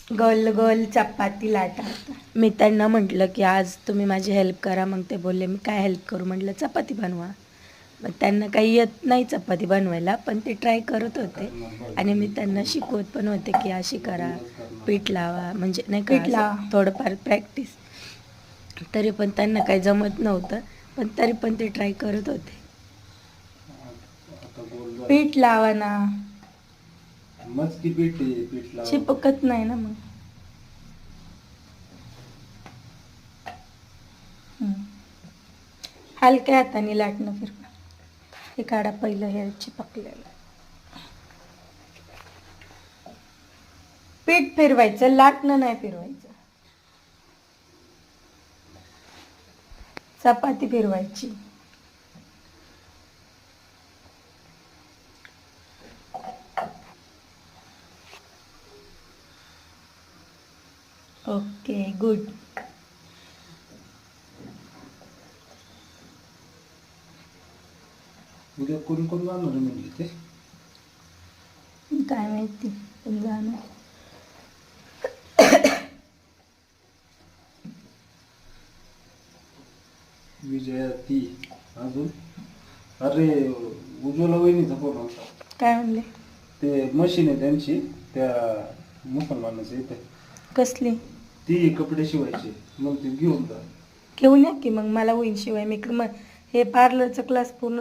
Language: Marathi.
गोल गोल चपाती लाटा. मी त्यांना म्हटलं की आज तुम्ही माझी हेल्प करा. मग ते बोलले मी काय हेल्प करू. म्हटलं चपाती बनवा. मग त्यांना काही येत नाही चपाती बनवायला, पण ते ट्राय करत होते आणि मी त्यांना शिकवत पण होते की अशी करा, पीठ लावा, म्हणजे नाही का असं थोडंफार प्रॅक्टिस. तरी पण त्यांना काही जमत नव्हतं, पण तरी पण ते ट्राय करत होते. पीठ लावा ना. मस्ती पीठ लावा. चिपकत नाही ना मग. हलक्या हाताने लाटणं फिरवा. हे काढा पहिलं, हे चिपकलेलं. पीठ फिरवायचं, लाटणं नाही फिरवायचं. चपाती फिरवायची. Okay good. उद्या कोण कोण जाणार म्हणजे ते काय माहिती पण जाणार. विजया ती अजून. अरे उज्ज्वला वहिनीचा फोन होता. काय म्हणले. ते मशीन आहे त्यांची त्या मुसलमानाचं इथे. कसली. ती कपडे शिवायची, मग ती घेऊन जा. घेऊन या की मग, मला होईल शिवाय. मी हे पार्लरचा क्लास पूर्ण